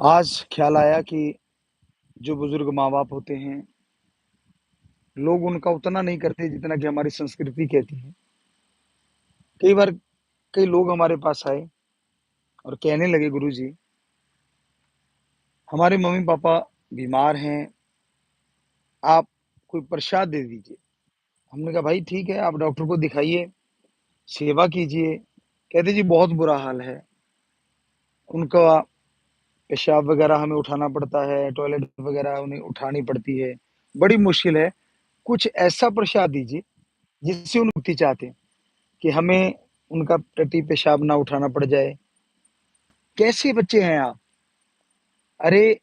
आज ख्याल आया कि जो बुजुर्ग माँ-बाप होते हैं, लोग उनका उतना नहीं करते जितना कि हमारी संस्कृति कहती है। कई बार कई लोग हमारे पास आए और कहने लगे, गुरुजी, हमारे मम्मी-पापा बीमार हैं, आप कोई प्रसाद दे दीजिए। हमने कहा, भाई ठीक है, आप डॉक्टर को दिखाइए, सेवा कीजिए। कहते जी बहुत बुरा हाल है, उनका पेशाब वगैरह हमें उठाना पड़ता है, टॉयलेट वगैरह उन्हें उठानी पड़ती है, बड़ी मुश्किल है। कुछ ऐसा प्रसाद दीजिए जिससे वो मुक्ति चाहते हैं। कि हमें उनका टट्टी पेशाब ना उठाना पड़ जाए। कैसे बच्चे हैं आप? अरे,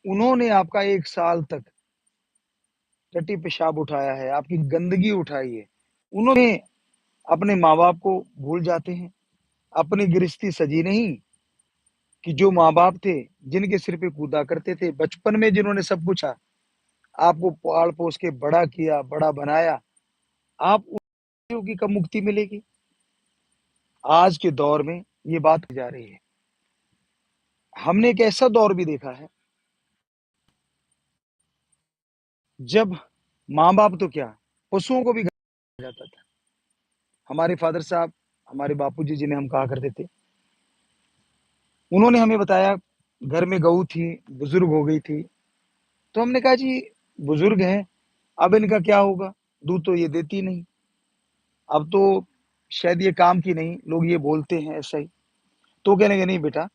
उन्होंने आपका 1 साल तक टट्टी पेशाब उठाया है, आपकी गंदगी उठाई है। उन्होंने अपने माँ-बाप को भूल जाते हैं। अपनी गृहस्थी सजी नहीं कि जो माँ-बाप थे, जिनके सिर पे कूदा करते थे, बचपन में जिन्होंने सब कुछ आपको पाल-पोस के बड़ा किया, बड़ा बनाया, आप उन की कब मुक्ति मिलेगी? आज के दौर में ये बात की जा रही है। हमने एक ऐसा दौर भी देखा है जब माँ-बाप तो क्या, पशुओं को भी गाया जाता था। हमारे फ़ादर साहब, हमारे बापूजी जिन्हें हम कहा करते थे, उन्होंने हमें बताया घर में गऊ थी, बुज़ुर्ग हो गई थी। तो हमने कहा जी बुज़ुर्ग हैं, अब इनका क्या होगा? दूध तो ये देती नहीं, अब तो शायद ये काम की नहीं, लोग ये बोलते हैं ऐसा ही। तो कहने लगे नहीं बेटा,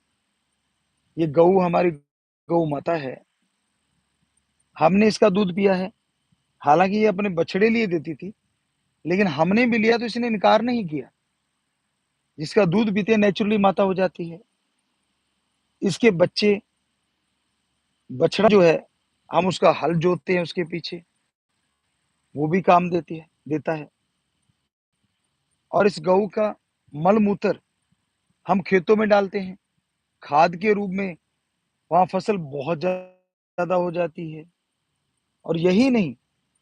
ये गऊ हमारी गऊ माता है, हमने इसका दूध पिया है। हालाँकि ये अपने बछड़े लिए देती थी, लेकिन हमने भी लिया तो इसने इनकार नहीं किया। जिसका दूध पीते नेचुरली माता हो जाती है। इसके बच्चे बछड़ा जो है, हम उसका हल जोतते हैं उसके पीछे, वो भी काम देता है। और इस गऊ का मल-मूत्र हम खेतों में डालते हैं, खाद के रूप में, वहाँ फसल बहुत ज़्यादा हो जाती है। और यही नहीं,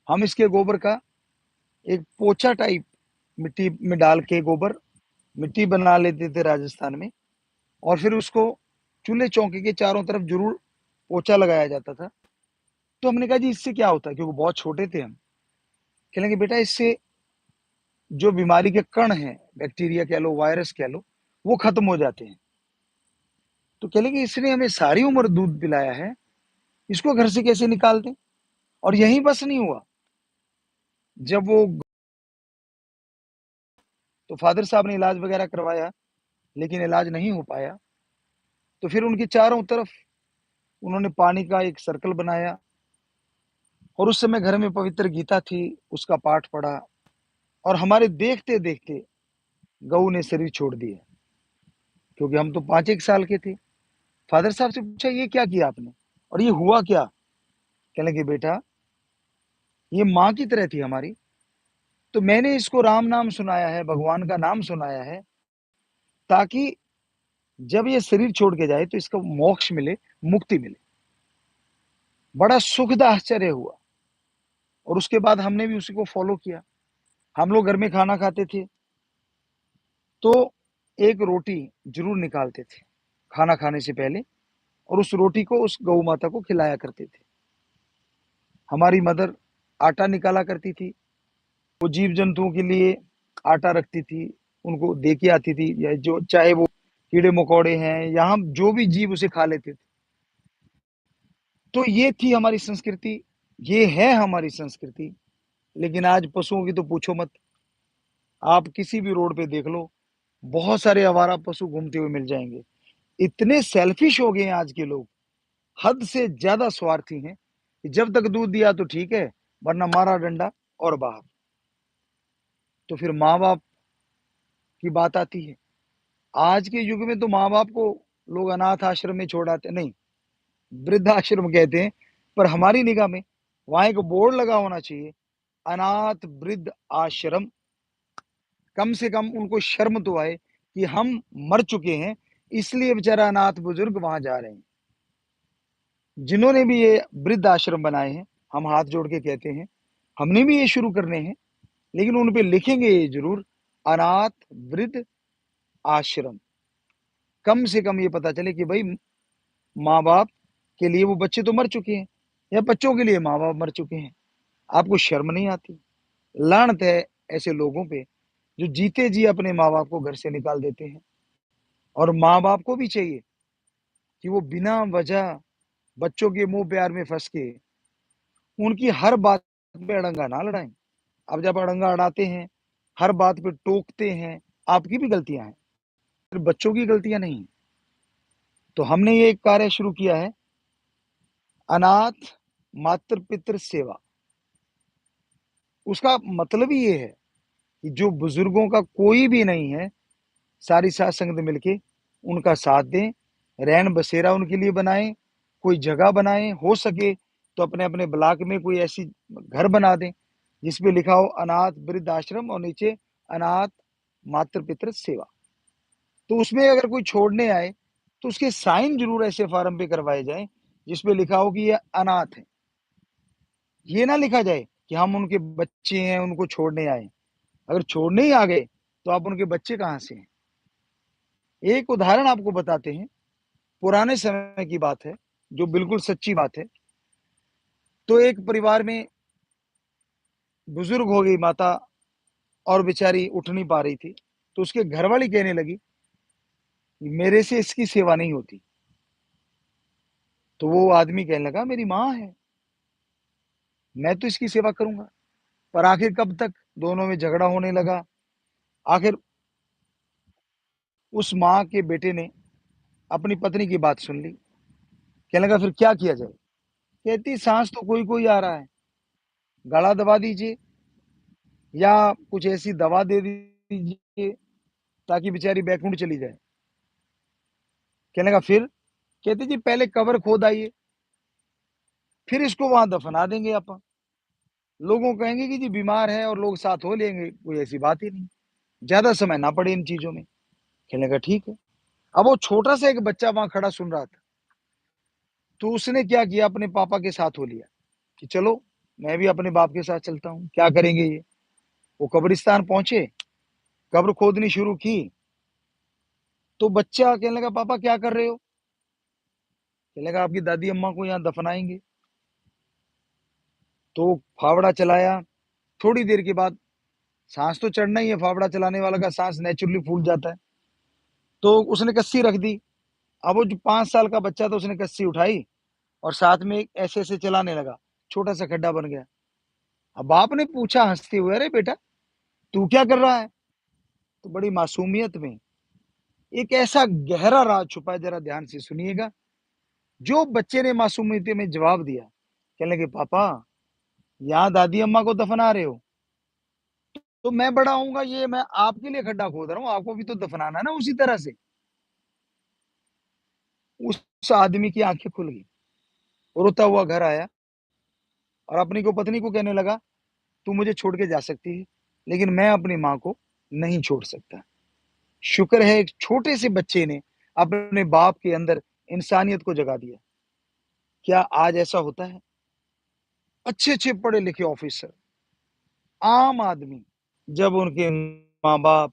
हम इसके गोबर का एक पोछा टाइप मिट्टी में डाल के गोबर, मिट्टी बना लेते थे राजस्थान में और फिर उसको चूल्हे-चौके के चारों तरफ ज़रूर पोछा लगाया जाता था। तो हमने कहा जी इससे क्या होता है? क्योंकि बहुत छोटे थे हम। कहने लगे बेटा इससे जो बीमारी के कण हैं, बैक्टीरिया कह लो, वायरस कह लो, वो खत्म हो जाते हैं। तो कहने लगे इसने हमें सारी उम्र दूध पिलाया है, इसको घर से कैसे निकाल दें? और यहीं बस नहीं हुआ, जब वो तो फ़ादर साहब ने इलाज वगैरह करवाया, लेकिन इलाज नहीं हो पाया। तो फिर उनके चारों तरफ उन्होंने पानी का एक सर्कल बनाया और उस समय घर में पवित्र गीता थी, उसका पाठ पढ़ा और हमारे देखते-देखते गऊ ने शरीर छोड़ दिया, क्योंकि हम तो 5-1 साल के थे। फ़ादर साहब से पूछा ये क्या किया आपने? और ये हुआ क्या? कहने लगे बेटा, ये माँ की तरह थी हमारी, तो मैंने इसको राम नाम सुनाया है, भगवान का नाम सुनाया है, ताकि जब ये शरीर छोड़ के जाए तो इसको मोक्ष मिले, मुक्ति मिले। बड़ा सुखद आश्चर्य हुआ और उसके बाद हमने भी उसी को फ़ॉलो किया। हम लोग घर में खाना खाते थे, तो एक रोटी ज़रूर निकालते थे, खाना खाने से पहले और उस रोटी को उस गऊ माता को खिलाया करते थे। हमारी मदर आटा निकाला करती थी, वो जीव-जंतुओं के लिए आटा रखती थी, उनको दे के आती थी या जो चाहे वो कीड़े-मकोड़े हैं या हम जो भी जीव उसे खा लेते थे। तो ये थी हमारी संस्कृति, ये है हमारी संस्कृति, लेकिन आज पशुओं की तो पूछो मत। आप किसी भी रोड पे देख लो, बहुत सारे आवारा पशु घूमते हुए मिल जाएँगे। इतने सेल्फिश हो गए हैं आज के लोग, हद से ज़्यादा स्वार्थी हैं, कि जब तक दूध दिया तो ठीक है, वरना मारा डंडा और बाहर। तो फिर माँ-बाप की बात आती है। आज के युग में तो माँ-बाप को लोग अनाथ आश्रम में छोड़ आते नहीं, वृद्धाश्रम कहते हैं, पर हमारी निगाह में वहाँ एक बोर्ड लगा होना चाहिए, अनाथ वृद्ध आश्रम। कम से कम उनको शर्म तो आए कि हम मर चुके हैं, इसलिए बेचारा अनाथ बुजुर्ग वहाँ जा रहे हैं। जिन्होंने भी ये वृद्ध आश्रम बनाए हैं, हम हाथ जोड़ के कहते हैं, हमने भी ये शुरू करने हैं, लेकिन उन पे लिखेंगे ये ज़रूर, अनाथ वृद्ध आश्रम। कम से कम ये पता चले कि भई माँ बाप के लिए वो बच्चे तो मर चुके हैं, या बच्चों के लिए माँ बाप मर चुके हैं। आपको शर्म नहीं आती? लानत है ऐसे लोगों पे जो जीते जी अपने माँ बाप को घर से निकाल देते हैं। और माँ बाप को भी चाहिए कि वो बिना वजह बच्चों के मुंह प्यार में फंस के उनकी हर बात पे अड़ंगा ना लड़ाएं। अब जब अड़ंगा अड़ाते हैं, हर बात पे टोकते हैं, आपकी भी गलतियां हैं, सिर्फ बच्चों की गलतियां नहीं। तो हमने ये एक कार्य शुरू किया है, अनाथ मातृ पितृ सेवा। उसका मतलब ही ये है कि जो बुजुर्गों का कोई भी नहीं है, सारी साथ संगत मिलके उनका साथ दें, रैन बसेरा उनके लिए बनाएं, कोई जगह बनाएं, हो सके तो अपने अपने ब्लॉक में कोई ऐसी घर बना दें जिसपे लिखा हो अनाथ वृद्ध आश्रम और नीचे अनाथ मातृ पितृ सेवा। तो उसमें अगर कोई छोड़ने आए तो उसके साइन जरूर ऐसे फार्म पे करवाए जाए जिसपे लिखा हो कि ये अनाथ है। ये ना लिखा जाए कि हम उनके बच्चे हैं, उनको छोड़ने आए। अगर छोड़ने ही आ गए तो आप उनके बच्चे कहाँ से हैं? एक उदाहरण आपको बताते हैं, पुराने समय की बात है, जो बिल्कुल सच्ची बात है। तो एक परिवार में बुजुर्ग हो गई माता और बेचारी उठ नहीं पा रही थी। तो उसके घरवाली कहने लगी, मेरे से इसकी सेवा नहीं होती। तो वो आदमी कहने लगा, मेरी माँ है, मैं तो इसकी सेवा करूंगा। पर आखिर कब तक दोनों में झगड़ा होने लगा। आखिर उस माँ के बेटे ने अपनी पत्नी की बात सुन ली। कहने लगा, फिर क्या किया जाए? कहती, सांस तो कोई कोई आ रहा है, गला दबा दीजिए या कुछ ऐसी दवा दे दीजिए ताकि बेचारी बैकुंठ चली जाए। कहने लगा, फिर? कहती, जी पहले कब्र खोद आइए, फिर इसको वहां दफना देंगे अपन। लोगों कहेंगे कि जी बीमार है और लोग साथ हो लेंगे, कोई ऐसी बात ही नहीं, ज्यादा समय ना पड़े इन चीजों में। कहने लगा, ठीक है। अब वो छोटा सा एक बच्चा वहां खड़ा सुन रहा था। तो उसने क्या किया, अपने पापा के साथ हो लिया कि चलो मैं भी अपने बाप के साथ चलता हूँ, क्या करेंगे ये। वो कब्रिस्तान पहुंचे, कब्र खोदनी शुरू की। तो बच्चा कहने लगा, पापा क्या कर रहे हो? कहने लगा, आपकी दादी अम्मा को यहाँ दफनाएंगे। तो फावड़ा चलाया। थोड़ी देर के बाद सांस तो चढ़ना ही है, फावड़ा चलाने वाला का सांस नेचुरली फूल जाता है। तो उसने कस्सी रख दी। अब वो जो 5 साल का बच्चा था उसने कस्सी उठाई और साथ में एक ऐसे ऐसे चलाने लगा। छोटा सा खड्डा बन गया। अब बाप ने पूछा हंसते हुए, अरे बेटा तू क्या कर रहा है? तो बड़ी मासूमियत में एक ऐसा गहरा राज छुपा है, जरा ध्यान से सुनिएगा। जो बच्चे ने मासूमियत में जवाब दिया, कहने लगे, पापा यहाँ दादी अम्मा को दफना रहे हो, तो मैं बड़ा होऊंगा, ये मैं आपके लिए खड्डा खोद रहा हूँ, आपको भी तो दफनाना है ना उसी तरह से। उस आदमी की आंखें खुल गई, रोता हुआ घर आया और अपनी को पत्नी को कहने लगा, तू मुझे छोड़ के जा सकती है, लेकिन मैं अपनी माँ को नहीं छोड़ सकता। शुक्र है एक छोटे से बच्चे ने अपने बाप के अंदर इंसानियत को जगा दिया। क्या आज ऐसा होता है? अच्छे अच्छे पढ़े लिखे ऑफिसर, आम आदमी, जब उनके माँ बाप